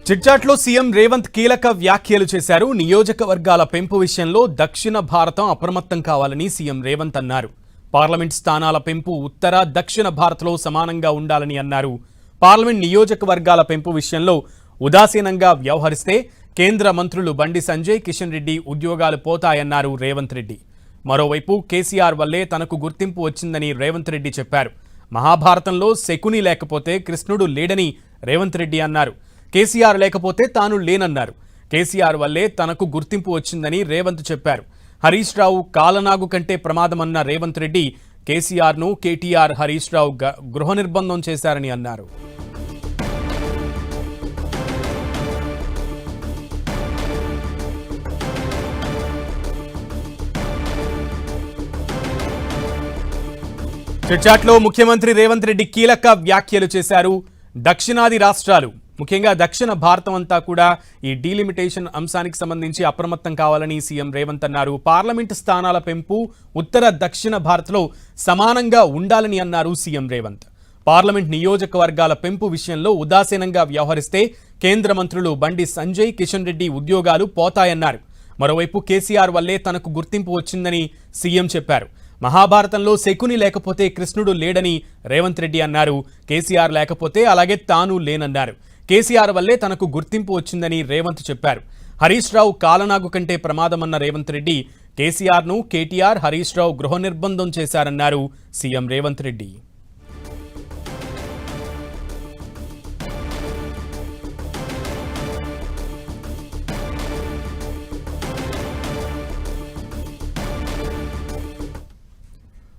చిట్చాట్లో CM Revanth కీలక వ్యాఖ్యలు చేశారు. నియోజకవర్గాల పెంపు విషయంలో దక్షిణ భారతం అప్రమత్తం కావాలని సీఎం రేవంత్ అన్నారు. పార్లమెంట్ స్థానాల పెంపు ఉత్తర దక్షిణ భారత్లో సమానంగా ఉండాలని అన్నారు. పార్లమెంట్ నియోజకవర్గాల పెంపు విషయంలో ఉదాసీనంగా వ్యవహరిస్తే కేంద్ర మంత్రులు బండి సంజయ్, కిషన్ రెడ్డి ఉద్యోగాలు పోతాయన్నారు రేవంత్ రెడ్డి. మరోవైపు కేసీఆర్ వల్లే తనకు గుర్తింపు వచ్చిందని రేవంత్ రెడ్డి చెప్పారు. మహాభారతంలో శకుని లేకపోతే కృష్ణుడు లేడని రేవంత్ రెడ్డి అన్నారు. కేసీఆర్ లేకపోతే తాను లేనన్నారు. కేసీఆర్ వల్లే తనకు గుర్తింపు వచ్చిందని రేవంత్ చెప్పారు. హరీష్ రావు కాలనాగు కంటే ప్రమాదమన్న రేవంత్ రెడ్డి కేసీఆర్ను కేటీఆర్ హరీష్ రావు గృహ నిర్బంధం చేశారని అన్నారు. చిట్చాట్లో ముఖ్యమంత్రి రేవంత్ రెడ్డి కీలక వ్యాఖ్యలు చేశారు. దక్షిణాది రాష్ట్రాలు ముఖ్యంగా దక్షిణ భారతం అంతా కూడా ఈ డీలిమిటేషన్ అంశానికి సంబంధించి అప్రమత్తం కావాలని సీఎం రేవంత్ అన్నారు. పార్లమెంటు స్థానాల పెంపు ఉత్తర దక్షిణ భారత్లో సమానంగా ఉండాలని అన్నారు సీఎం రేవంత్. పార్లమెంట్ నియోజకవర్గాల పెంపు విషయంలో ఉదాసీనంగా వ్యవహరిస్తే కేంద్ర మంత్రులు బండి సంజయ్, కిషన్ రెడ్డి ఉద్యోగాలు పోతాయన్నారు. మరోవైపు కేసీఆర్ వల్లే తనకు గుర్తింపు వచ్చిందని సీఎం చెప్పారు. మహాభారతంలో శకుని లేకపోతే కృష్ణుడు లేడని రేవంత్ రెడ్డి అన్నారు. కేసీఆర్ లేకపోతే అలాగే తాను లేనన్నారు. కేసీఆర్ వల్లే తనకు గుర్తింపు వచ్చిందని రేవంత్ చెప్పారు. హరీష్ రావు కాలనాగు కంటే ప్రమాదమన్న రేవంత్ రెడ్డి కేసీఆర్ను కేటీఆర్ హరీష్ రావు గృహ నిర్బంధం చేశారన్నారు సీఎం రేవంత్ రెడ్డి.